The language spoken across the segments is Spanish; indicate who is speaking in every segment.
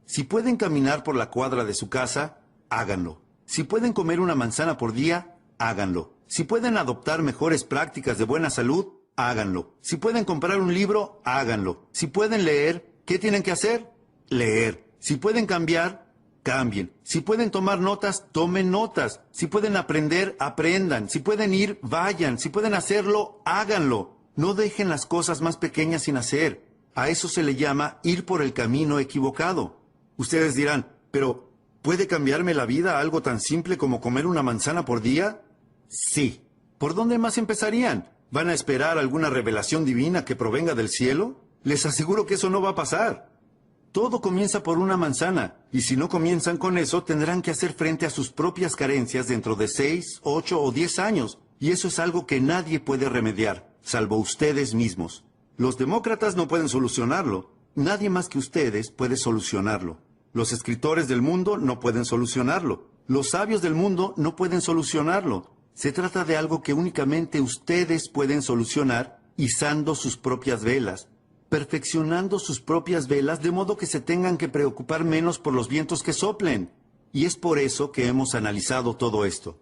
Speaker 1: Si pueden caminar por la cuadra de su casa, háganlo. Si pueden comer una manzana por día, háganlo. Si pueden adoptar mejores prácticas de buena salud, háganlo. Si pueden comprar un libro, háganlo. Si pueden leer, ¿qué tienen que hacer? Leer. Si pueden cambiar, cambien. Si pueden tomar notas, tomen notas. Si pueden aprender, aprendan. Si pueden ir, vayan. Si pueden hacerlo, háganlo. No dejen las cosas más pequeñas sin hacer. A eso se le llama ir por el camino equivocado. Ustedes dirán, pero ¿puede cambiarme la vida algo tan simple como comer una manzana por día? Sí. ¿Por dónde más empezarían? ¿Van a esperar alguna revelación divina que provenga del cielo? Les aseguro que eso no va a pasar. Todo comienza por una manzana, y si no comienzan con eso, tendrán que hacer frente a sus propias carencias dentro de 6, 8 o 10 años, y eso es algo que nadie puede remediar, salvo ustedes mismos. Los demócratas no pueden solucionarlo. Nadie más que ustedes puede solucionarlo. Los escritores del mundo no pueden solucionarlo. Los sabios del mundo no pueden solucionarlo. Se trata de algo que únicamente ustedes pueden solucionar izando sus propias velas, perfeccionando sus propias velas de modo que se tengan que preocupar menos por los vientos que soplen. Y es por eso que hemos analizado todo esto.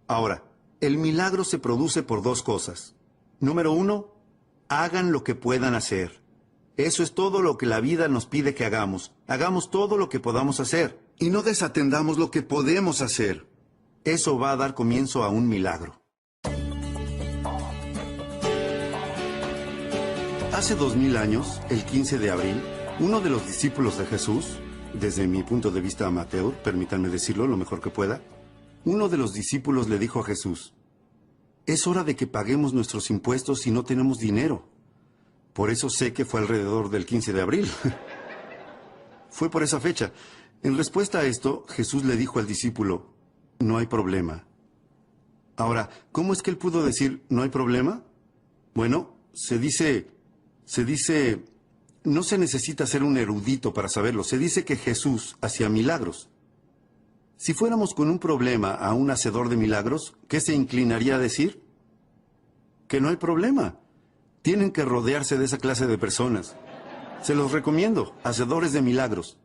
Speaker 1: Ahora, el milagro se produce por dos cosas. Número 1, hagan lo que puedan hacer. Eso es todo lo que la vida nos pide que hagamos. Hagamos todo lo que podamos hacer. Y no desatendamos lo que podemos hacer. Eso va a dar comienzo a un milagro. Hace 2000 años, el 15 de abril, uno de los discípulos de Jesús, desde mi punto de vista amateur, permítanme decirlo lo mejor que pueda, uno de los discípulos le dijo a Jesús, es hora de que paguemos nuestros impuestos si no tenemos dinero. Por eso sé que fue alrededor del 15 de abril. Fue por esa fecha. En respuesta a esto, Jesús le dijo al discípulo, no hay problema. Ahora, ¿cómo es que él pudo decir, no hay problema? Bueno, se dice, no se necesita ser un erudito para saberlo. Se dice que Jesús hacía milagros. Si fuéramos con un problema a un hacedor de milagros, ¿qué se inclinaría a decir? Que no hay problema. Tienen que rodearse de esa clase de personas. Se los recomiendo, hacedores de milagros.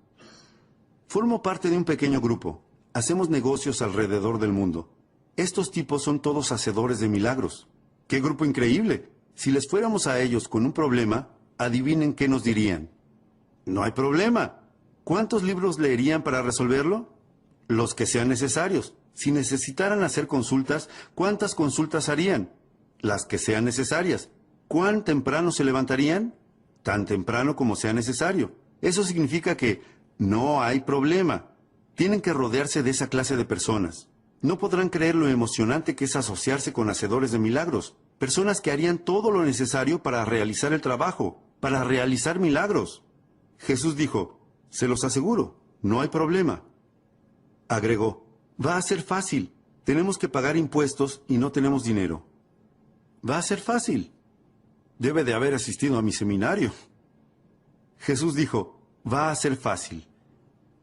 Speaker 1: Formo parte de un pequeño grupo. Hacemos negocios alrededor del mundo. Estos tipos son todos hacedores de milagros. ¡Qué grupo increíble! Si les fuéramos a ellos con un problema, adivinen qué nos dirían. No hay problema. ¿Cuántos libros leerían para resolverlo? Los que sean necesarios. Si necesitaran hacer consultas, ¿cuántas consultas harían? Las que sean necesarias. ¿Cuán temprano se levantarían? Tan temprano como sea necesario. Eso significa que no hay problema. Tienen que rodearse de esa clase de personas. No podrán creer lo emocionante que es asociarse con hacedores de milagros. Personas que harían todo lo necesario para realizar el trabajo, para realizar milagros. Jesús dijo, se los aseguro, no hay problema. Agregó, va a ser fácil. Tenemos que pagar impuestos y no tenemos dinero. Va a ser fácil. Debe de haber asistido a mi seminario. Jesús dijo, va a ser fácil.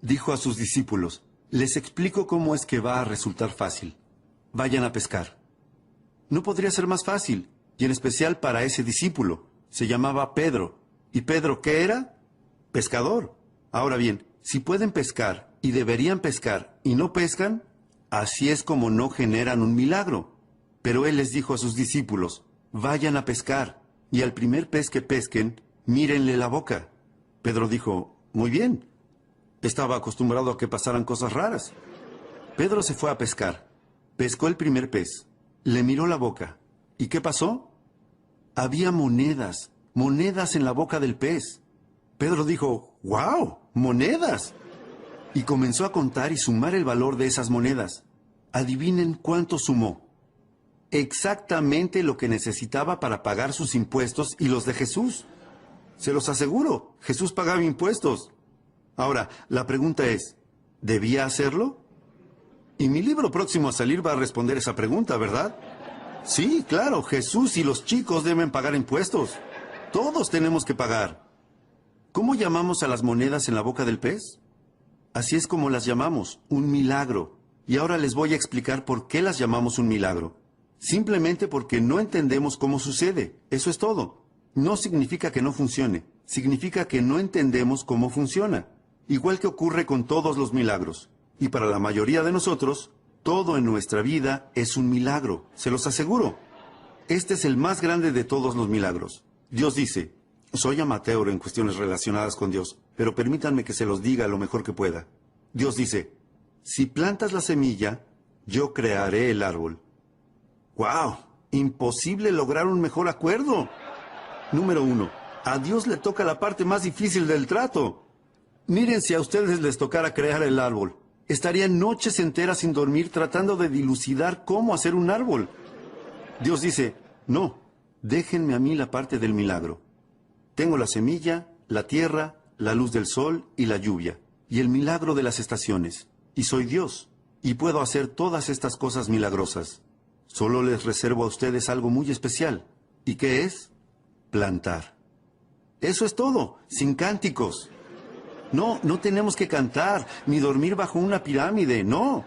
Speaker 1: Dijo a sus discípulos, les explico cómo es que va a resultar fácil. Vayan a pescar. No podría ser más fácil, y en especial para ese discípulo. Se llamaba Pedro. ¿Y Pedro qué era? Pescador. Ahora bien, si pueden pescar y deberían pescar y no pescan, así es como no generan un milagro. Pero él les dijo a sus discípulos, vayan a pescar. Y al primer pez que pesquen, mírenle la boca. Pedro dijo, muy bien. Estaba acostumbrado a que pasaran cosas raras. Pedro se fue a pescar. Pescó el primer pez. Le miró la boca. ¿Y qué pasó? Había monedas. Monedas en la boca del pez. Pedro dijo, ¡wow! ¡Monedas! Y comenzó a contar y sumar el valor de esas monedas. Adivinen cuánto sumó. Exactamente lo que necesitaba para pagar sus impuestos y los de Jesús. Se los aseguro, Jesús pagaba impuestos. Ahora, la pregunta es, ¿debía hacerlo? Y mi libro próximo a salir va a responder esa pregunta, ¿verdad? Sí, claro, Jesús y los chicos deben pagar impuestos. Todos tenemos que pagar. ¿Cómo llamamos a las monedas en la boca del pez? Así es como las llamamos, un milagro. Y ahora les voy a explicar por qué las llamamos un milagro. Simplemente porque no entendemos cómo sucede. Eso es todo. No significa que no funcione. Significa que no entendemos cómo funciona. igual que ocurre con todos los milagros. Y para la mayoría de nosotros, todo en nuestra vida es un milagro, se los aseguro. Este es el más grande de todos los milagros. Dios dice, soy amateur en cuestiones relacionadas con Dios, pero permítanme que se los diga lo mejor que pueda. Dios dice, si plantas la semilla, yo crearé el árbol. ¡Wow! Imposible lograr un mejor acuerdo. Número 1. A Dios le toca la parte más difícil del trato. Miren, si a ustedes les tocara crear el árbol, estarían noches enteras sin dormir tratando de dilucidar cómo hacer un árbol. Dios dice, no, déjenme a mí la parte del milagro. Tengo la semilla, la tierra, la luz del sol y la lluvia, y el milagro de las estaciones. Y soy Dios, y puedo hacer todas estas cosas milagrosas. Solo les reservo a ustedes algo muy especial. ¿Y qué es? Plantar. Eso es todo, sin cánticos. No, no tenemos que cantar, ni dormir bajo una pirámide, no.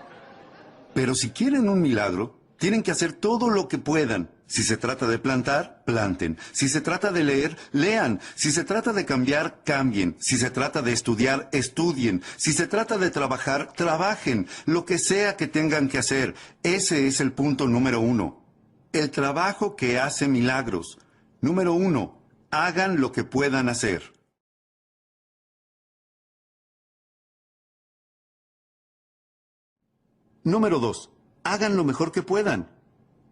Speaker 1: Pero si quieren un milagro, tienen que hacer todo lo que puedan. Si se trata de plantar, planten. Si se trata de leer, lean. Si se trata de cambiar, cambien. Si se trata de estudiar, estudien. Si se trata de trabajar, trabajen. Lo que sea que tengan que hacer. Ese es el punto número 1. El trabajo que hace milagros. Número 1. Hagan lo que puedan hacer. Número 2. Hagan lo mejor que puedan.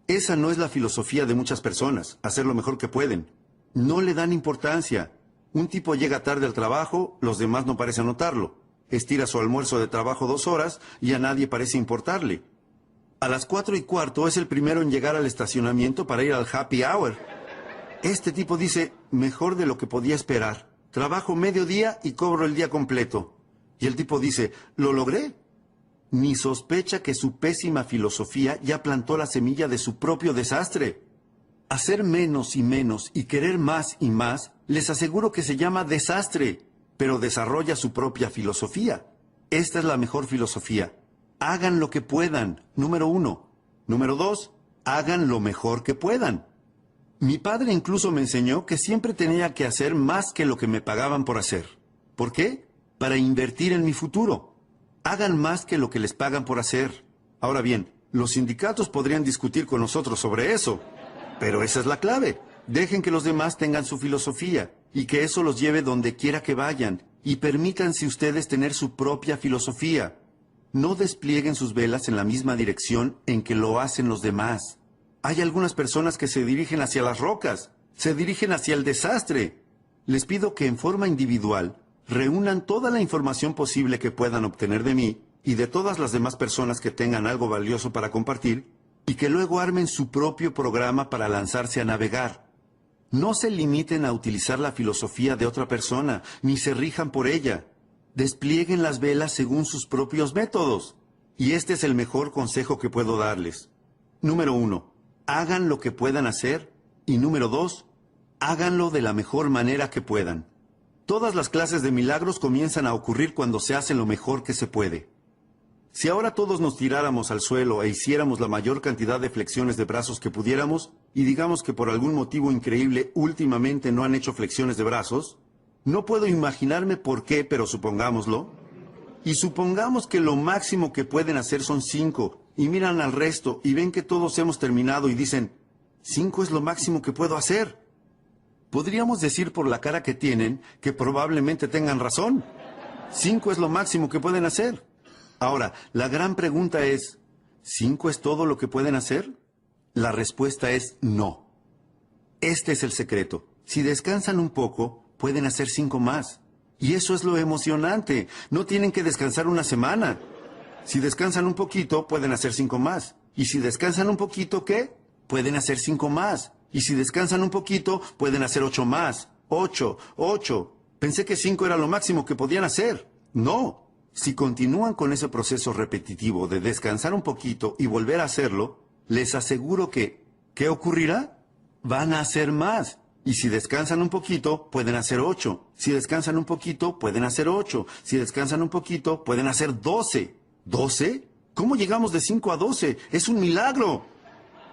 Speaker 1: Esa no es la filosofía de muchas personas, hacer lo mejor que pueden. No le dan importancia. Un tipo llega tarde al trabajo, los demás no parecen notarlo. Estira su almuerzo de trabajo 2 horas y a nadie parece importarle. A las 4:15 es el primero en llegar al estacionamiento para ir al happy hour. Este tipo dice, mejor de lo que podía esperar. Trabajo medio día y cobro el día completo. Y el tipo dice, ¿lo logré? Ni sospecha que su pésima filosofía ya plantó la semilla de su propio desastre. Hacer menos y menos y querer más y más, les aseguro que se llama desastre, pero desarrolla su propia filosofía. Esta es la mejor filosofía. Hagan lo que puedan, número 1. Número 2, hagan lo mejor que puedan. Mi padre incluso me enseñó que siempre tenía que hacer más que lo que me pagaban por hacer. ¿Por qué? Para invertir en mi futuro. Hagan más que lo que les pagan por hacer. Ahora bien, los sindicatos podrían discutir con nosotros sobre eso. Pero esa es la clave. Dejen que los demás tengan su filosofía y que eso los lleve donde quiera que vayan. Y permítanse ustedes tener su propia filosofía. No desplieguen sus velas en la misma dirección en que lo hacen los demás. Hay algunas personas que se dirigen hacia las rocas, se dirigen hacia el desastre. Les pido que en forma individual reúnan toda la información posible que puedan obtener de mí y de todas las demás personas que tengan algo valioso para compartir y que luego armen su propio programa para lanzarse a navegar. No se limiten a utilizar la filosofía de otra persona, ni se rijan por ella. Desplieguen las velas según sus propios métodos. Y este es el mejor consejo que puedo darles. Número 1. Hagan lo que puedan hacer. Y número 2. Háganlo de la mejor manera que puedan. Todas las clases de milagros comienzan a ocurrir cuando se hace lo mejor que se puede. Si ahora todos nos tiráramos al suelo e hiciéramos la mayor cantidad de flexiones de brazos que pudiéramos, y digamos que por algún motivo increíble últimamente no han hecho flexiones de brazos, no puedo imaginarme por qué, pero supongámoslo, y supongamos que lo máximo que pueden hacer son 5, y miran al resto y ven que todos hemos terminado y dicen, 5 es lo máximo que puedo hacer. Podríamos decir por la cara que tienen que probablemente tengan razón. 5 es lo máximo que pueden hacer. Ahora, la gran pregunta es, ¿5 es todo lo que pueden hacer? La respuesta es no. Este es el secreto. Si descansan un poco, pueden hacer 5 más. Y eso es lo emocionante. No tienen que descansar una semana. Si descansan un poquito, pueden hacer 5 más. Y si descansan un poquito, ¿qué? Pueden hacer 5 más. Y si descansan un poquito, pueden hacer 8 más. 8. Pensé que 5 era lo máximo que podían hacer. No. Si continúan con ese proceso repetitivo de descansar un poquito y volver a hacerlo, les aseguro que, ¿qué ocurrirá? Van a hacer más. Y si descansan un poquito, pueden hacer 8. Si descansan un poquito, pueden hacer 8. Si descansan un poquito, pueden hacer 12. ¿12? ¿Cómo llegamos de 5 a 12? ¡Es un milagro!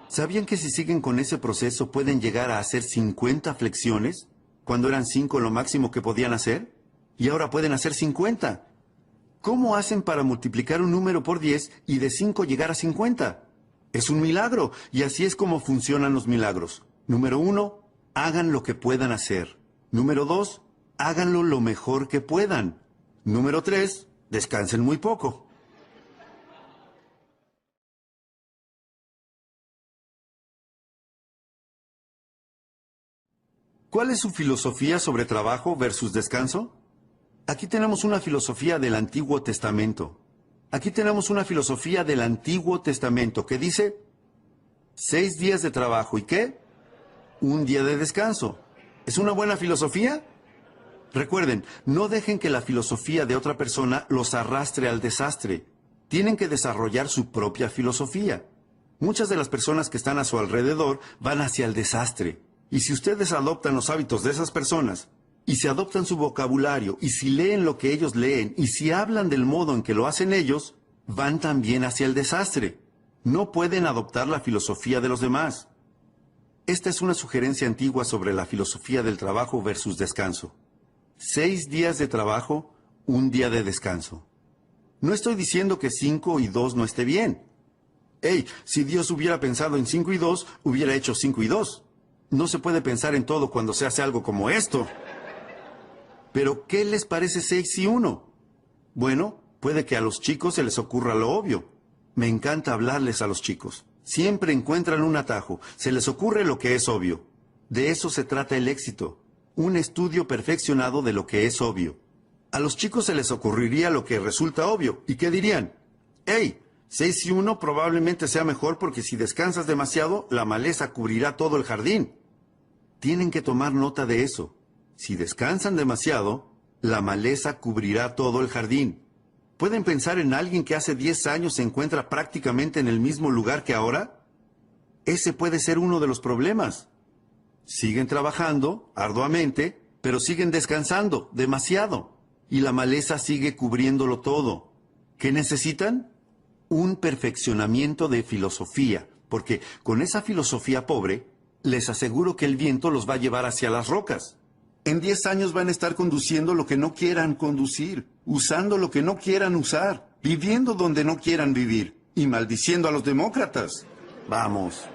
Speaker 1: ¿Sabían que si siguen con ese proceso pueden llegar a hacer 50 flexiones? Cuando eran 5 lo máximo que podían hacer. Y ahora pueden hacer 50. ¿Cómo hacen para multiplicar un número por 10 y de 5 llegar a 50? Es un milagro, y así es como funcionan los milagros. Número 1, hagan lo que puedan hacer. Número 2, háganlo lo mejor que puedan. Número 3, descansen muy poco. ¿Cuál es su filosofía sobre trabajo versus descanso? Aquí tenemos una filosofía del Antiguo Testamento. Aquí tenemos una filosofía del Antiguo Testamento que dice 6 días de trabajo y ¿qué? Un día de descanso. ¿Es una buena filosofía? Recuerden, no dejen que la filosofía de otra persona los arrastre al desastre. Tienen que desarrollar su propia filosofía. Muchas de las personas que están a su alrededor van hacia el desastre. Y si ustedes adoptan los hábitos de esas personas, y si adoptan su vocabulario, y si leen lo que ellos leen, y si hablan del modo en que lo hacen ellos, van también hacia el desastre. No pueden adoptar la filosofía de los demás. Esta es una sugerencia antigua sobre la filosofía del trabajo versus descanso. 6 días de trabajo, un día de descanso. No estoy diciendo que 5 y 2 no esté bien. Hey, si Dios hubiera pensado en 5 y 2, hubiera hecho 5 y 2. No se puede pensar en todo cuando se hace algo como esto. Pero, ¿qué les parece 6 y 1? Bueno, puede que a los chicos se les ocurra lo obvio. Me encanta hablarles a los chicos. Siempre encuentran un atajo. Se les ocurre lo que es obvio. De eso se trata el éxito. Un estudio perfeccionado de lo que es obvio. A los chicos se les ocurriría lo que resulta obvio. ¿Y qué dirían? ¡Hey! 6 y 1 probablemente sea mejor porque si descansas demasiado, la maleza cubrirá todo el jardín. Tienen que tomar nota de eso. Si descansan demasiado, la maleza cubrirá todo el jardín. ¿Pueden pensar en alguien que hace 10 años se encuentra prácticamente en el mismo lugar que ahora? Ese puede ser uno de los problemas. Siguen trabajando arduamente, pero siguen descansando demasiado. Y la maleza sigue cubriéndolo todo. ¿Qué necesitan? Un perfeccionamiento de filosofía, porque con esa filosofía pobre, les aseguro que el viento los va a llevar hacia las rocas. En 10 años van a estar conduciendo lo que no quieran conducir, usando lo que no quieran usar, viviendo donde no quieran vivir y maldiciendo a los demócratas. Vamos.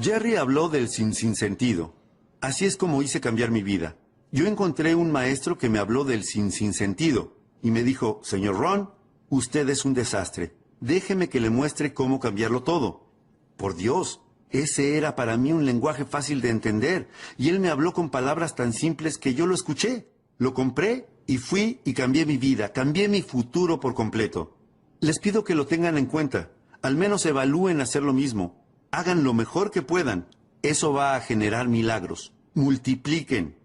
Speaker 1: Jerry habló del sinsentido. Así es como hice cambiar mi vida. Yo encontré un maestro que me habló del sinsentido y me dijo, señor Ron, usted es un desastre. Déjeme que le muestre cómo cambiarlo todo. Por Dios. Ese era para mí un lenguaje fácil de entender, y él me habló con palabras tan simples que yo lo escuché, lo compré y fui y cambié mi vida, cambié mi futuro por completo. Les pido que lo tengan en cuenta, al menos evalúen hacer lo mismo, hagan lo mejor que puedan, eso va a generar milagros, multipliquen.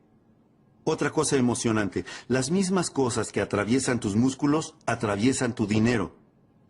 Speaker 1: Otra cosa emocionante, las mismas cosas que atraviesan tus músculos, atraviesan tu dinero.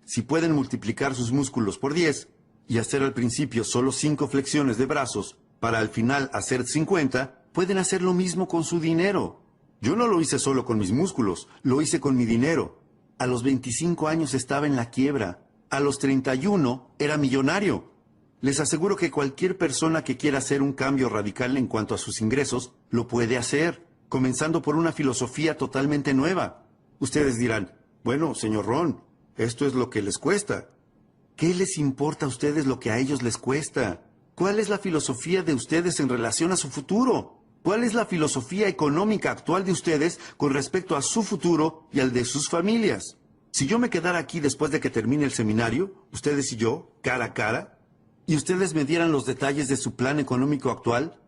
Speaker 1: Si pueden multiplicar sus músculos por 10, y hacer al principio solo 5 flexiones de brazos, para al final hacer 50, pueden hacer lo mismo con su dinero. Yo no lo hice solo con mis músculos, lo hice con mi dinero. A los 25 años estaba en la quiebra. A los 31 era millonario. Les aseguro que cualquier persona que quiera hacer un cambio radical en cuanto a sus ingresos, lo puede hacer, comenzando por una filosofía totalmente nueva. Ustedes dirán, bueno, señor Ron, esto es lo que les cuesta. ¿Qué les importa a ustedes lo que a ellos les cuesta? ¿Cuál es la filosofía de ustedes en relación a su futuro? ¿Cuál es la filosofía económica actual de ustedes con respecto a su futuro y al de sus familias? Si yo me quedara aquí después de que termine el seminario, ustedes y yo, cara a cara, y ustedes me dieran los detalles de su plan económico actual,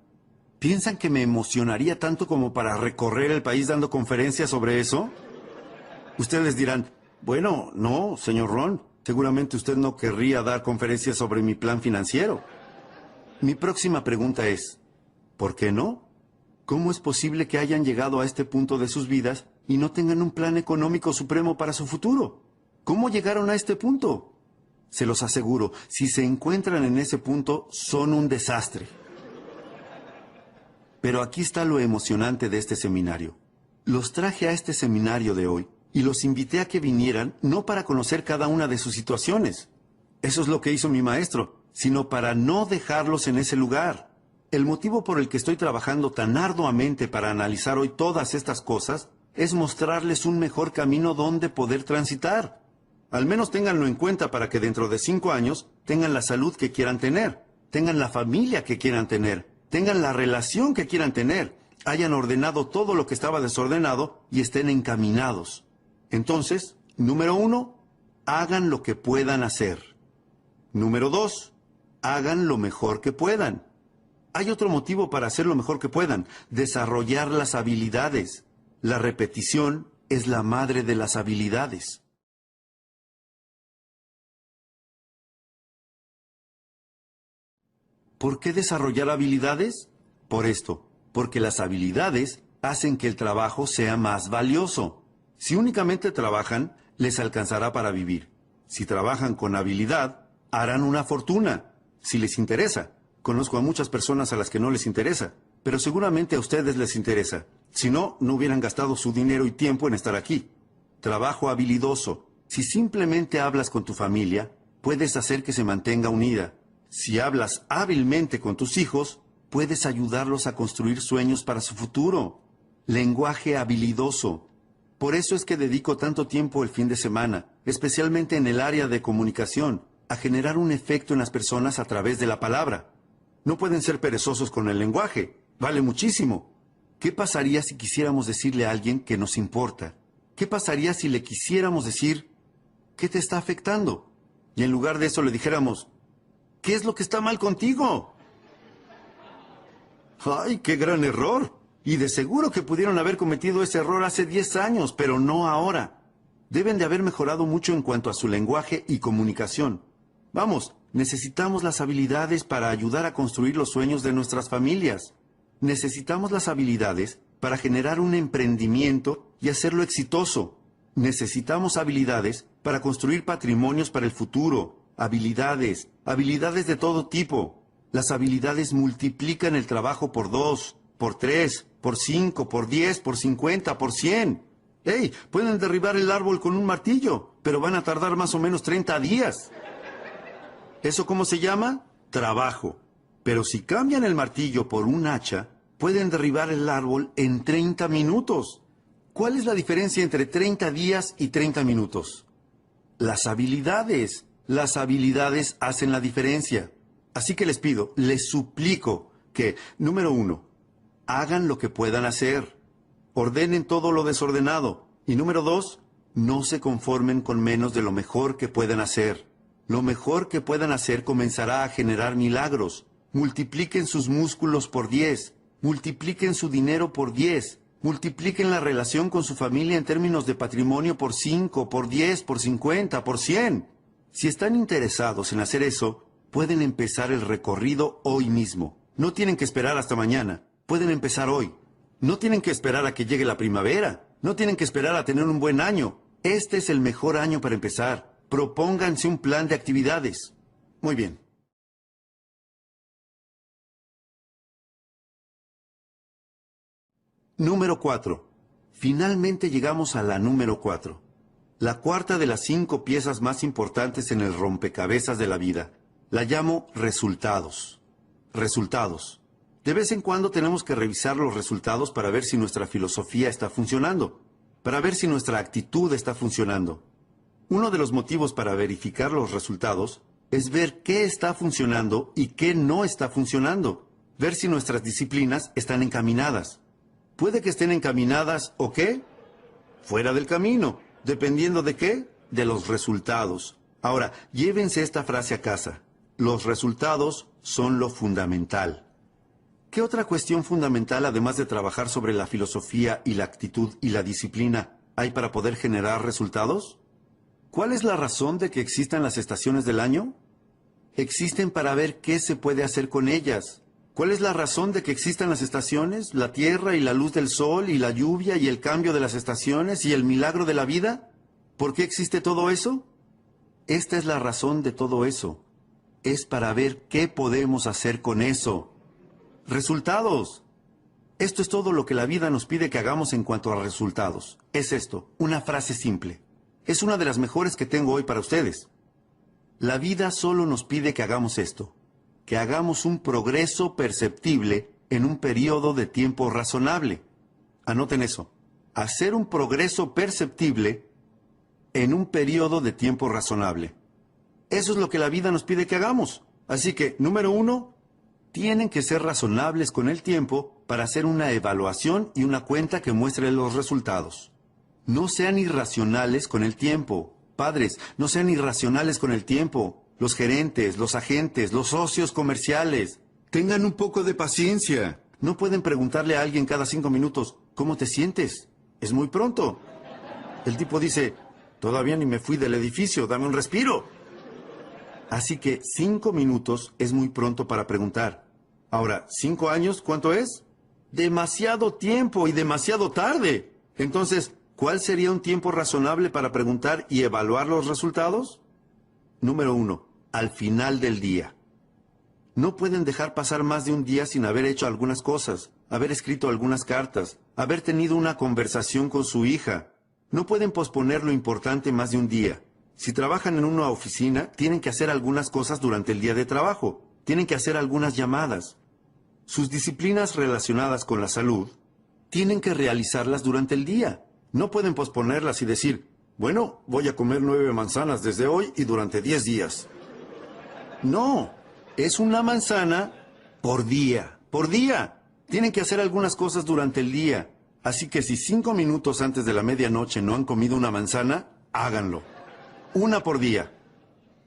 Speaker 1: ¿piensan que me emocionaría tanto como para recorrer el país dando conferencias sobre eso? Ustedes dirán, bueno, no, señor Ron. Seguramente usted no querría dar conferencias sobre mi plan financiero. Mi próxima pregunta es, ¿por qué no? ¿Cómo es posible que hayan llegado a este punto de sus vidas y no tengan un plan económico supremo para su futuro? ¿Cómo llegaron a este punto? Se los aseguro, si se encuentran en ese punto, son un desastre. Pero aquí está lo emocionante de este seminario. Los traje a este seminario de hoy y los invité a que vinieran no para conocer cada una de sus situaciones. Eso es lo que hizo mi maestro, sino para no dejarlos en ese lugar. El motivo por el que estoy trabajando tan arduamente para analizar hoy todas estas cosas es mostrarles un mejor camino donde poder transitar. Al menos ténganlo en cuenta para que dentro de 5 años tengan la salud que quieran tener, tengan la familia que quieran tener, tengan la relación que quieran tener, hayan ordenado todo lo que estaba desordenado y estén encaminados. Entonces, número 1, hagan lo que puedan hacer. Número 2, hagan lo mejor que puedan. Hay otro motivo para hacer lo mejor que puedan: desarrollar las habilidades. La repetición es la madre de las habilidades. ¿Por qué desarrollar habilidades? Por esto, porque las habilidades hacen que el trabajo sea más valioso. Si únicamente trabajan, les alcanzará para vivir. Si trabajan con habilidad, harán una fortuna. Si les interesa. Conozco a muchas personas a las que no les interesa, pero seguramente a ustedes les interesa. Si no, no hubieran gastado su dinero y tiempo en estar aquí. Trabajo habilidoso. Si simplemente hablas con tu familia, puedes hacer que se mantenga unida. Si hablas hábilmente con tus hijos, puedes ayudarlos a construir sueños para su futuro. Lenguaje habilidoso. Por eso es que dedico tanto tiempo el fin de semana, especialmente en el área de comunicación, a generar un efecto en las personas a través de la palabra. No pueden ser perezosos con el lenguaje. Vale muchísimo. ¿Qué pasaría si quisiéramos decirle a alguien que nos importa? ¿Qué pasaría si le quisiéramos decir qué te está afectando? Y en lugar de eso le dijéramos, ¿qué es lo que está mal contigo? ¡Ay, qué gran error! Y de seguro que pudieron haber cometido ese error hace 10 años, pero no ahora. Deben de haber mejorado mucho en cuanto a su lenguaje y comunicación. Vamos, necesitamos las habilidades para ayudar a construir los sueños de nuestras familias. Necesitamos las habilidades para generar un emprendimiento y hacerlo exitoso. Necesitamos habilidades para construir patrimonios para el futuro. Habilidades de todo tipo. Las habilidades multiplican el trabajo por 2, por 3, por 5, por 10, por 50, por 100. ¡Hey! Pueden derribar el árbol con un martillo, pero van a tardar más o menos 30 días. ¿Eso cómo se llama? Trabajo. Pero si cambian el martillo por un hacha, pueden derribar el árbol en 30 minutos. ¿Cuál es la diferencia entre 30 días y 30 minutos? Las habilidades. Las habilidades hacen la diferencia. Así que les pido, les suplico que, número 1, hagan lo que puedan hacer. Ordenen todo lo desordenado. Y número 2, no se conformen con menos de lo mejor que puedan hacer. Lo mejor que puedan hacer comenzará a generar milagros. Multipliquen sus músculos por 10. Multipliquen su dinero por 10. Multipliquen la relación con su familia en términos de patrimonio por 5, por 10, por 50, por 100. Si están interesados en hacer eso, pueden empezar el recorrido hoy mismo. No tienen que esperar hasta mañana. Pueden empezar hoy. No tienen que esperar a que llegue la primavera. No tienen que esperar a tener un buen año. Este es el mejor año para empezar. Propónganse un plan de actividades. Muy bien. Número 4. Finalmente llegamos a la número 4. La cuarta de las 5 piezas más importantes en el rompecabezas de la vida. La llamo resultados. Resultados. De vez en cuando tenemos que revisar los resultados para ver si nuestra filosofía está funcionando, para ver si nuestra actitud está funcionando. Uno de los motivos para verificar los resultados es ver qué está funcionando y qué no está funcionando, ver si nuestras disciplinas están encaminadas. Puede que estén encaminadas o qué, fuera del camino, dependiendo de qué, de los resultados. Ahora, llévense esta frase a casa. Los resultados son lo fundamental. ¿Qué otra cuestión fundamental, además de trabajar sobre la filosofía y la actitud y la disciplina, hay para poder generar resultados? ¿Cuál es la razón de que existan las estaciones del año? Existen para ver qué se puede hacer con ellas. ¿Cuál es la razón de que existan las estaciones, la tierra y la luz del sol y la lluvia y el cambio de las estaciones y el milagro de la vida? ¿Por qué existe todo eso? Esta es la razón de todo eso. Es para ver qué podemos hacer con eso. Resultados. Esto es todo lo que la vida nos pide que hagamos en cuanto a resultados. Es esto, una frase simple. Es una de las mejores que tengo hoy para ustedes. La vida solo nos pide que hagamos esto, que hagamos un progreso perceptible en un periodo de tiempo razonable. Anoten eso. hacer un progreso perceptible en un periodo de tiempo razonable. Eso es lo que la vida nos pide que hagamos. Así que, número 1, tienen que ser razonables con el tiempo para hacer una evaluación y una cuenta que muestre los resultados. No sean irracionales con el tiempo. Padres, no sean irracionales con el tiempo. Los gerentes, los agentes, los socios comerciales. Tengan un poco de paciencia. No pueden preguntarle a alguien cada 5 minutos, ¿cómo te sientes? Es muy pronto. El tipo dice, todavía ni me fui del edificio, dame un respiro. Así que 5 minutos es muy pronto para preguntar. Ahora, 5 años, ¿cuánto es? Demasiado tiempo y demasiado tarde. Entonces, ¿cuál sería un tiempo razonable para preguntar y evaluar los resultados? Número 1, al final del día. No pueden dejar pasar más de un día sin haber hecho algunas cosas, haber escrito algunas cartas, haber tenido una conversación con su hija. No pueden posponer lo importante más de un día. Si trabajan en una oficina, tienen que hacer algunas cosas durante el día de trabajo. Tienen que hacer algunas llamadas. Sus disciplinas relacionadas con la salud, tienen que realizarlas durante el día. No pueden posponerlas y decir, bueno, voy a comer 9 manzanas desde hoy y durante 10 días. No, es una manzana por día, por día. Tienen que hacer algunas cosas durante el día. Así que si 5 minutos antes de la medianoche no han comido una manzana, háganlo. 1 por día.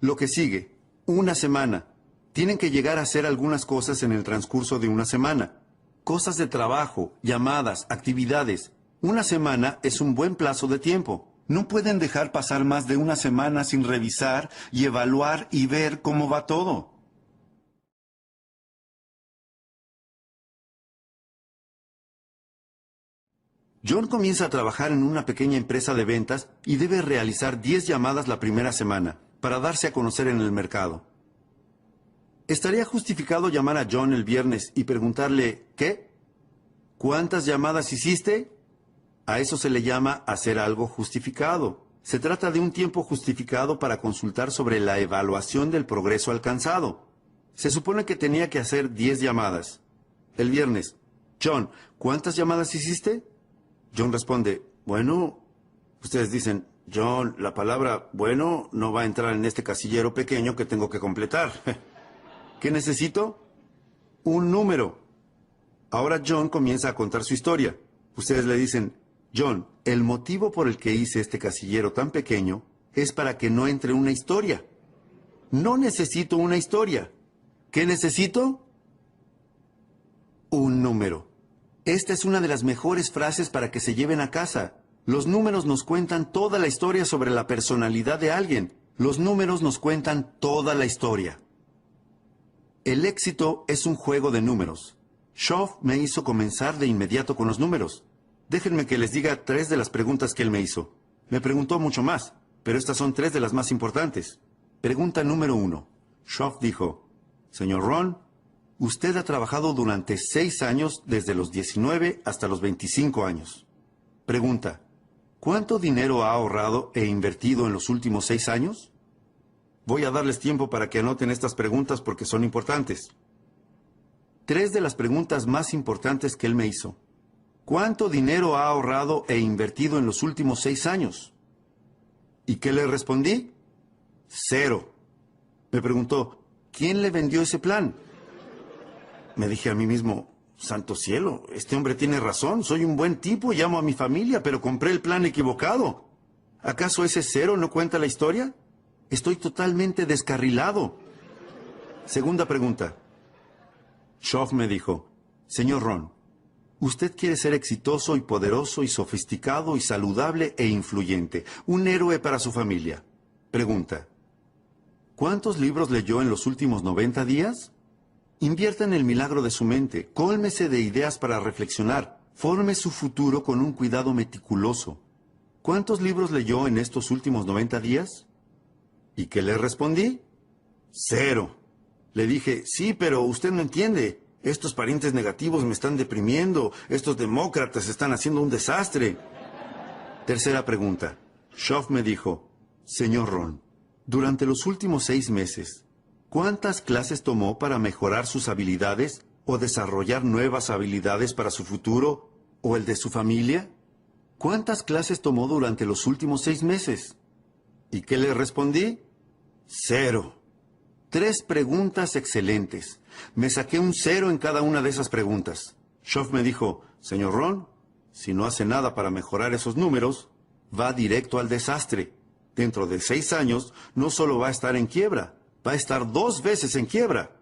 Speaker 1: Lo que sigue, 1 semana. Tienen que llegar a hacer algunas cosas en el transcurso de 1 semana. Cosas de trabajo, llamadas, actividades. 1 semana es un buen plazo de tiempo. No pueden dejar pasar más de 1 semana sin revisar y evaluar y ver cómo va todo. John comienza a trabajar en una pequeña empresa de ventas y debe realizar 10 llamadas la primera semana para darse a conocer en el mercado. ¿Estaría justificado llamar a John el viernes y preguntarle, ¿qué? ¿Cuántas llamadas hiciste? A eso se le llama hacer algo justificado. Se trata de un tiempo justificado para consultar sobre la evaluación del progreso alcanzado. Se supone que tenía que hacer 10 llamadas. El viernes, John, ¿cuántas llamadas hiciste? John responde, bueno, ustedes dicen, John, la palabra bueno no va a entrar en este casillero pequeño que tengo que completar. ¿Qué necesito? Un número. Ahora John comienza a contar su historia. Ustedes le dicen, John, el motivo por el que hice este casillero tan pequeño es para que no entre una historia. No necesito una historia. ¿Qué necesito? Un número. Esta es una de las mejores frases para que se lleven a casa. Los números nos cuentan toda la historia sobre la personalidad de alguien. Los números nos cuentan toda la historia. El éxito es un juego de números. Schoff me hizo comenzar de inmediato con los números. Déjenme que les diga 3 de las preguntas que él me hizo. Me preguntó mucho más, pero estas son 3 de las más importantes. Pregunta número 1. Schoff dijo, señor Ron, usted ha trabajado durante 6 años desde los 19 hasta los 25 años. Pregunta, ¿cuánto dinero ha ahorrado e invertido en los últimos 6 años? Voy a darles tiempo para que anoten estas preguntas porque son importantes. 3 de las preguntas más importantes que él me hizo. ¿Cuánto dinero ha ahorrado e invertido en los últimos 6 años? ¿Y qué le respondí? 0. Me preguntó, ¿quién le vendió ese plan? Me dije a mí mismo, santo cielo, este hombre tiene razón, soy un buen tipo y amo a mi familia, pero compré el plan equivocado. ¿Acaso ese 0 no cuenta la historia? Estoy totalmente descarrilado. Segunda pregunta. Schoff me dijo, señor Ron, usted quiere ser exitoso y poderoso y sofisticado y saludable e influyente, un héroe para su familia. Pregunta, ¿cuántos libros leyó en los últimos 90 días? Invierta en el milagro de su mente, cólmese de ideas para reflexionar, forme su futuro con un cuidado meticuloso. ¿Cuántos libros leyó en estos últimos 90 días? ¿Y qué le respondí? 0. Le dije, sí, pero usted no entiende. Estos parientes negativos me están deprimiendo. Estos demócratas están haciendo un desastre. Tercera pregunta. Schoff me dijo, señor Ron, durante los últimos 6 meses, ¿cuántas clases tomó para mejorar sus habilidades o desarrollar nuevas habilidades para su futuro o el de su familia? ¿cuántas clases tomó durante los últimos 6 meses? ¿Y qué le respondí? 0. 3 preguntas excelentes. Me saqué un 0 en cada una de esas preguntas. Schoff me dijo, señor Ron, si no hace nada para mejorar esos números, va directo al desastre. Dentro de 6 años, no solo va a estar en quiebra, va a estar 2 veces en quiebra.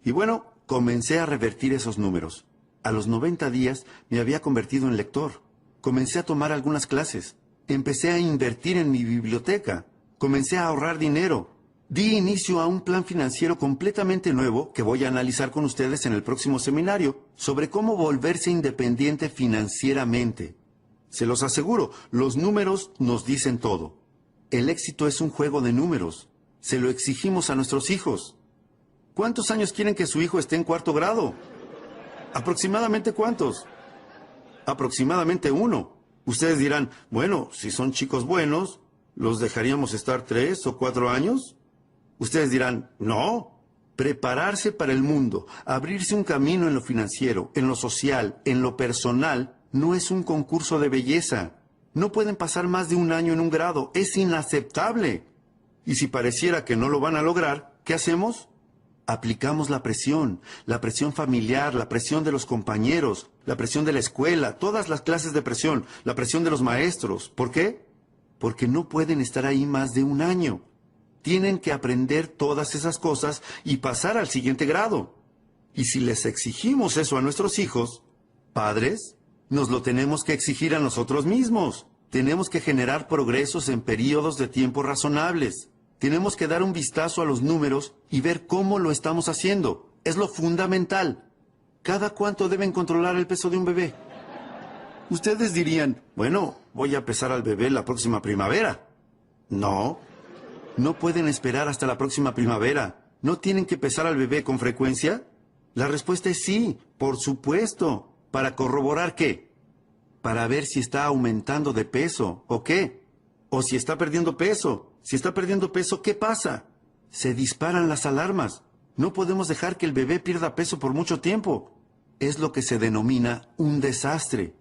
Speaker 1: Y bueno, comencé a revertir esos números. A los 90 días me había convertido en lector. Comencé a tomar algunas clases. Empecé a invertir en mi biblioteca. Comencé a ahorrar dinero. Di inicio a un plan financiero completamente nuevo que voy a analizar con ustedes en el próximo seminario sobre cómo volverse independiente financieramente. Se los aseguro, los números nos dicen todo. El éxito es un juego de números. Se lo exigimos a nuestros hijos. ¿Cuántos años quieren que su hijo esté en 4º grado? ¿Aproximadamente cuántos? Aproximadamente 1. Ustedes dirán, bueno, si son chicos buenos, ¿los dejaríamos estar 3 o 4 años? Ustedes dirán, no. Prepararse para el mundo, abrirse un camino en lo financiero, en lo social, en lo personal, no es un concurso de belleza. No pueden pasar más de 1 año en un grado. Es inaceptable. Y si pareciera que no lo van a lograr, ¿qué hacemos? Aplicamos la presión familiar, la presión de los compañeros, la presión de la escuela, todas las clases de presión, la presión de los maestros. ¿Por qué? Porque no pueden estar ahí más de 1 año. Tienen que aprender todas esas cosas y pasar al siguiente grado. Y si les exigimos eso a nuestros hijos, padres, nos lo tenemos que exigir a nosotros mismos. Tenemos que generar progresos en periodos de tiempo razonables. Tenemos que dar un vistazo a los números y ver cómo lo estamos haciendo. Es lo fundamental. ¿Cada cuánto deben controlar el peso de un bebé? Ustedes dirían, bueno, voy a pesar al bebé la próxima primavera. No, no pueden esperar hasta la próxima primavera. ¿No tienen que pesar al bebé con frecuencia? La respuesta es sí, por supuesto. ¿Para corroborar qué? Para ver si está aumentando de peso, ¿o qué? O si está perdiendo peso. Si está perdiendo peso, ¿qué pasa? Se disparan las alarmas. No podemos dejar que el bebé pierda peso por mucho tiempo. Es lo que se denomina un desastre.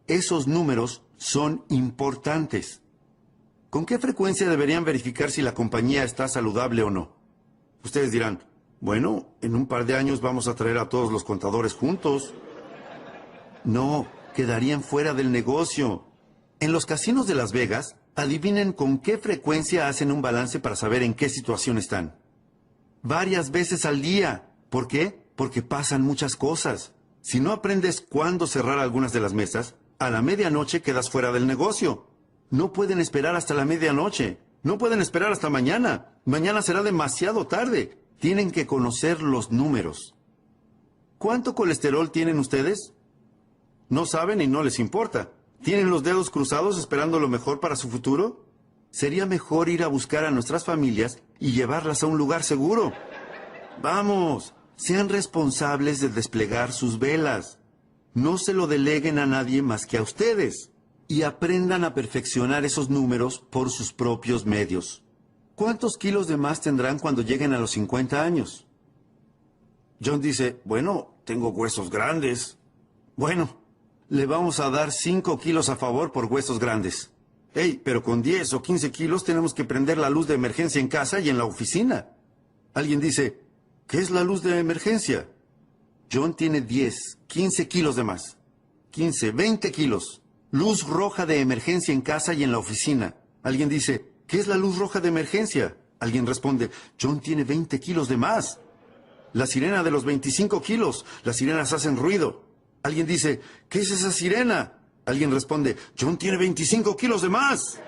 Speaker 1: Esos números son importantes. ¿Con qué frecuencia deberían verificar si la compañía está saludable o no? Ustedes dirán, bueno, en un par de años vamos a traer a todos los contadores juntos. No, quedarían fuera del negocio. En los casinos de Las Vegas, adivinen con qué frecuencia hacen un balance para saber en qué situación están. Varias veces al día. ¿Por qué? Porque pasan muchas cosas. Si no aprendes cuándo cerrar algunas de las mesas, a la medianoche quedas fuera del negocio. No pueden esperar hasta la medianoche. No pueden esperar hasta mañana. Mañana será demasiado tarde. Tienen que conocer los números. ¿Cuánto colesterol tienen ustedes? No saben y no les importa. ¿Tienen los dedos cruzados esperando lo mejor para su futuro? Sería mejor ir a buscar a nuestras familias y llevarlas a un lugar seguro. Vamos, sean responsables de desplegar sus velas. No se lo deleguen a nadie más que a ustedes. Y aprendan a perfeccionar esos números por sus propios medios. ¿Cuántos kilos de más tendrán cuando lleguen a los 50 años? John dice, bueno, tengo huesos grandes. Bueno, le vamos a dar 5 kilos a favor por huesos grandes. Hey, pero con 10 o 15 kilos tenemos que prender la luz de emergencia en casa y en la oficina. Alguien dice, ¿qué es la luz de emergencia? John tiene 10, 15 kilos de más. 15, 20 kilos. Luz roja de emergencia en casa y en la oficina. Alguien dice, ¿qué es la luz roja de emergencia? Alguien responde, John tiene 20 kilos de más. La sirena de los 25 kilos. Las sirenas hacen ruido. Alguien dice, ¿qué es esa sirena? Alguien responde, John tiene 25 kilos de más.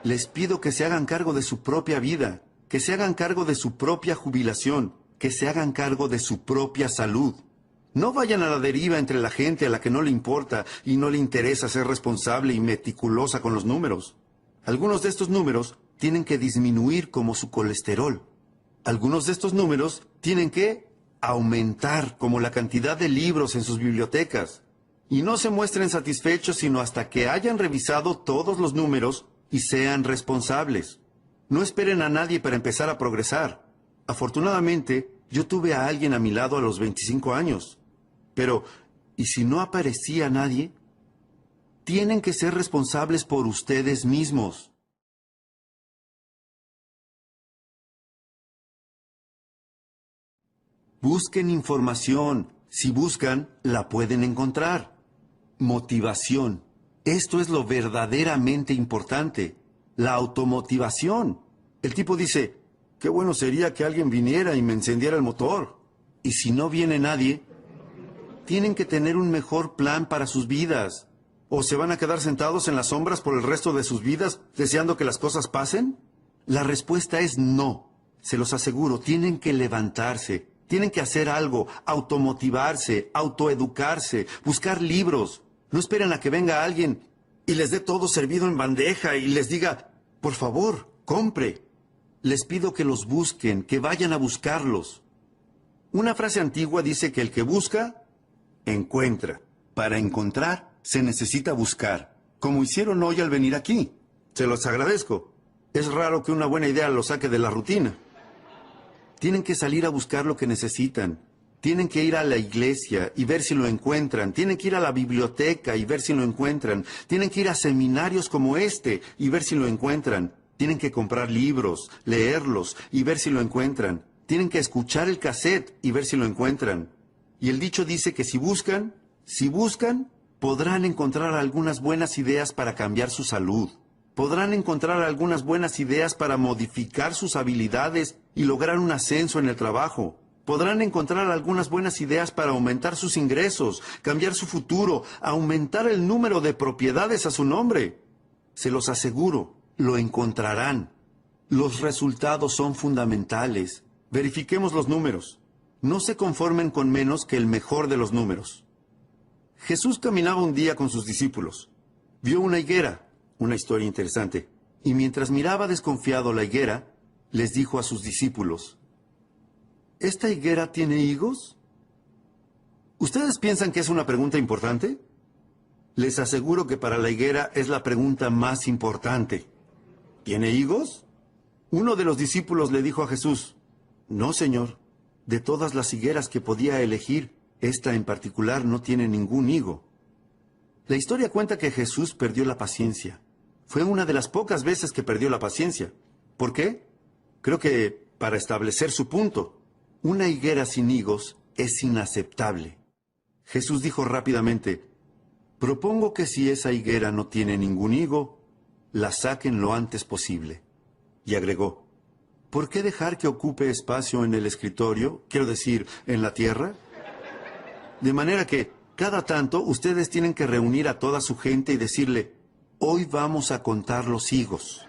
Speaker 1: Les pido que se hagan cargo de su propia vida, que se hagan cargo de su propia jubilación, que se hagan cargo de su propia salud. No vayan a la deriva entre la gente a la que no le importa y no le interesa ser responsable y meticulosa con los números. Algunos de estos números tienen que disminuir como su colesterol. Algunos de estos números tienen que aumentar como la cantidad de libros en sus bibliotecas. Y no se muestren satisfechos sino hasta que hayan revisado todos los números y sean responsables. No esperen a nadie para empezar a progresar. Afortunadamente, yo tuve a alguien a mi lado a los 25 años. Pero, ¿y si no aparecía nadie? Tienen que ser responsables por ustedes mismos. Busquen información. Si buscan, la pueden encontrar. Motivación. Esto es lo verdaderamente importante. La automotivación. El tipo dice, qué bueno sería que alguien viniera y me encendiera el motor. Y si no viene nadie, tienen que tener un mejor plan para sus vidas. ¿O se van a quedar sentados en las sombras por el resto de sus vidas deseando que las cosas pasen? La respuesta es no. Se los aseguro, tienen que levantarse. Tienen que hacer algo, automotivarse, autoeducarse, buscar libros. No esperen a que venga alguien y les dé todo servido en bandeja y les diga, por favor, compre. Les pido que los busquen, que vayan a buscarlos. Una frase antigua dice que el que busca, encuentra. Para encontrar, se necesita buscar, como hicieron hoy al venir aquí. Se los agradezco. Es raro que una buena idea los saque de la rutina. Tienen que salir a buscar lo que necesitan. Tienen que ir a la iglesia y ver si lo encuentran. Tienen que ir a la biblioteca y ver si lo encuentran. Tienen que ir a seminarios como este y ver si lo encuentran. Tienen que comprar libros, leerlos y ver si lo encuentran. Tienen que escuchar el cassette y ver si lo encuentran. Y el dicho dice que si buscan, podrán encontrar algunas buenas ideas para cambiar su salud. Podrán encontrar algunas buenas ideas para modificar sus habilidades y lograr un ascenso en el trabajo. Podrán encontrar algunas buenas ideas para aumentar sus ingresos, cambiar su futuro, aumentar el número de propiedades a su nombre. Se los aseguro, lo encontrarán. Los resultados son fundamentales. Verifiquemos los números. No se conformen con menos que el mejor de los números. Jesús caminaba un día con sus discípulos. Vio una higuera. Una historia interesante. Y mientras miraba desconfiado la higuera, les dijo a sus discípulos, ¿esta higuera tiene higos? ¿Ustedes piensan que es una pregunta importante? Les aseguro que para la higuera es la pregunta más importante. ¿Tiene higos? Uno de los discípulos le dijo a Jesús, no, Señor. De todas las higueras que podía elegir, esta en particular no tiene ningún higo. La historia cuenta que Jesús perdió la paciencia. Fue una de las pocas veces que perdió la paciencia. ¿Por qué? Creo que para establecer su punto. Una higuera sin higos es inaceptable. Jesús dijo rápidamente, propongo que si esa higuera no tiene ningún higo, la saquen lo antes posible. Y agregó, ¿por qué dejar que ocupe espacio en el escritorio, quiero decir, en la tierra? De manera que, cada tanto, ustedes tienen que reunir a toda su gente y decirle, hoy vamos a contar los higos.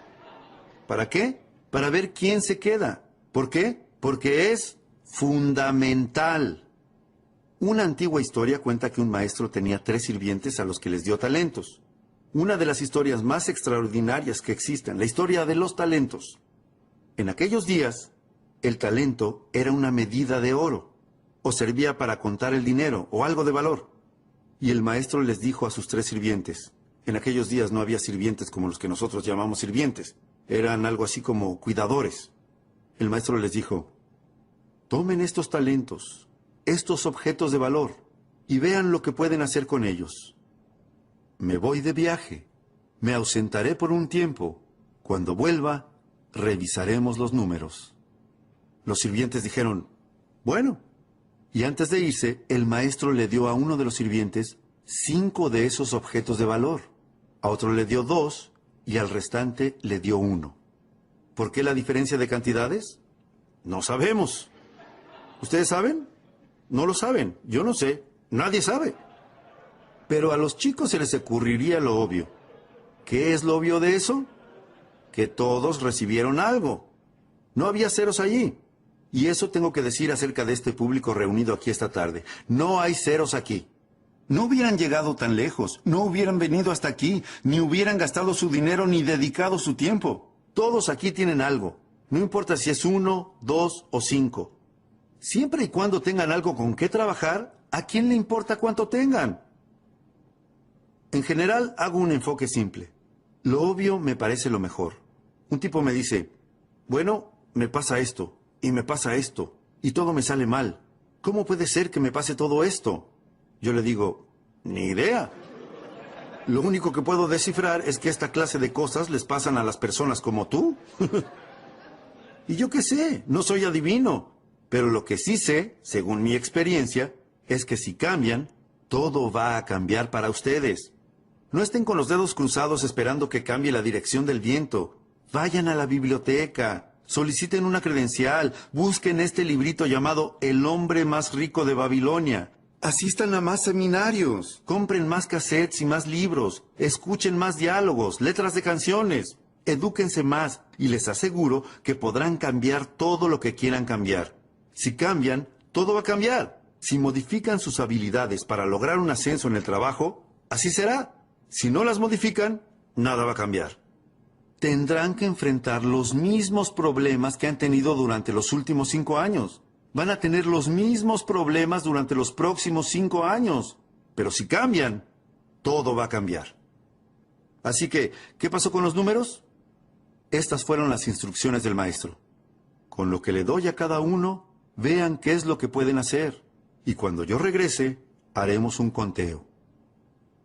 Speaker 1: ¿Para qué? Para ver quién se queda. ¿Por qué? Porque es fundamental. Una antigua historia cuenta que un maestro tenía 3 sirvientes a los que les dio talentos. Una de las historias más extraordinarias que existen, la historia de los talentos. En aquellos días, el talento era una medida de oro, o servía para contar el dinero, o algo de valor. Y el maestro les dijo a sus 3 sirvientes, en aquellos días no había sirvientes como los que nosotros llamamos sirvientes, eran algo así como cuidadores. El maestro les dijo, tomen estos talentos, estos objetos de valor, y vean lo que pueden hacer con ellos. Me voy de viaje, me ausentaré por un tiempo. Cuando vuelva, revisaremos los números. Los sirvientes dijeron, bueno. Y antes de irse, el maestro le dio a uno de los sirvientes 5 de esos objetos de valor. A otro le dio 2 y al restante le dio 1. ¿Por qué la diferencia de cantidades? No sabemos. ¿Ustedes saben? No lo saben. Yo no sé. Nadie sabe. Pero a los chicos se les ocurriría lo obvio. ¿Qué es lo obvio de eso? Que todos recibieron algo. No había ceros allí. Y eso tengo que decir acerca de este público reunido aquí esta tarde. No hay ceros aquí. No hubieran llegado tan lejos, no hubieran venido hasta aquí, ni hubieran gastado su dinero ni dedicado su tiempo. Todos aquí tienen algo. No importa si es 1, 2 o 5. Siempre y cuando tengan algo con qué trabajar, ¿a quién le importa cuánto tengan? En general, hago un enfoque simple. Lo obvio me parece lo mejor. Un tipo me dice, bueno, me pasa esto, y me pasa esto, y todo me sale mal. ¿Cómo puede ser que me pase todo esto? Yo le digo, ni idea. Lo único que puedo descifrar es que esta clase de cosas les pasan a las personas como tú. Y yo qué sé, no soy adivino. Pero lo que sí sé, según mi experiencia, es que si cambian, todo va a cambiar para ustedes. No estén con los dedos cruzados esperando que cambie la dirección del viento. Vayan a la biblioteca, soliciten una credencial, busquen este librito llamado El hombre más rico de Babilonia. Asistan a más seminarios, compren más cassettes y más libros, escuchen más diálogos, letras de canciones, edúquense más y les aseguro que podrán cambiar todo lo que quieran cambiar. Si cambian, todo va a cambiar. Si modifican sus habilidades para lograr un ascenso en el trabajo, así será. Si no las modifican, nada va a cambiar. Tendrán que enfrentar los mismos problemas que han tenido durante los últimos 5 años. Van a tener los mismos problemas durante los próximos 5 años. Pero si cambian, todo va a cambiar. Así que, ¿qué pasó con los números? Estas fueron las instrucciones del maestro. Con lo que le doy a cada uno, vean qué es lo que pueden hacer. Y cuando yo regrese, haremos un conteo.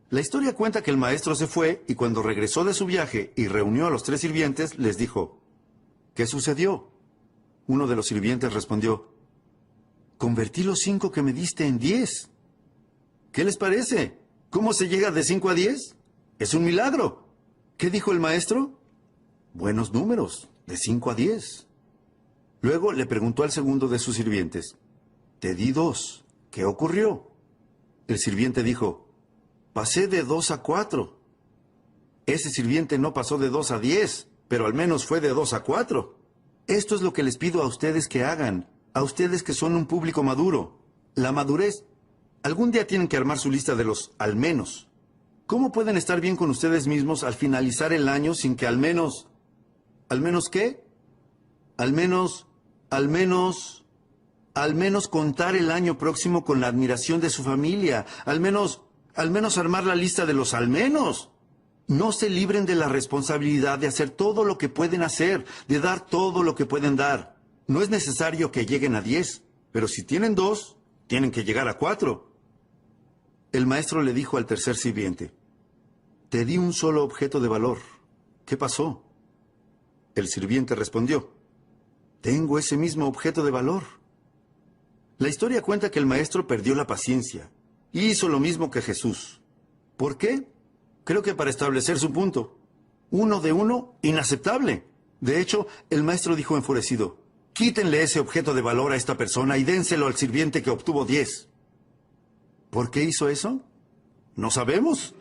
Speaker 1: La historia cuenta que el maestro se fue y cuando regresó de su viaje y reunió a los 3 sirvientes, les dijo, ¿qué sucedió? Uno de los sirvientes respondió, convertí los 5 que me diste en 10. ¿Qué les parece? ¿Cómo se llega de 5 a 10? Es un milagro. ¿Qué dijo el maestro? Buenos números, de 5 a 10. Luego le preguntó al segundo de sus sirvientes, te di 2, ¿qué ocurrió? El sirviente dijo, pasé de 2 a 4. Ese sirviente no pasó de 2 a 10, pero al menos fue de 2 a 4. Esto es lo que les pido a ustedes que hagan, a ustedes que son un público maduro. La madurez. Algún día tienen que armar su lista de los al menos. ¿Cómo pueden estar bien con ustedes mismos al finalizar el año sin que al menos qué? Al menos contar el año próximo con la admiración de su familia. Al menos armar la lista de los al menos. No se libren de la responsabilidad de hacer todo lo que pueden hacer, de dar todo lo que pueden dar. No es necesario que lleguen a 10, pero si tienen 2, tienen que llegar a 4. El maestro le dijo al tercer sirviente, te di un solo objeto de valor. ¿Qué pasó? El sirviente respondió, tengo ese mismo objeto de valor. La historia cuenta que el maestro perdió la paciencia y hizo lo mismo que Jesús. ¿Por qué? Creo que para establecer su punto. 1 de 1, inaceptable. De hecho, el maestro dijo enfurecido, quítenle ese objeto de valor a esta persona y dénselo al sirviente que obtuvo 10. ¿Por qué hizo eso? No sabemos.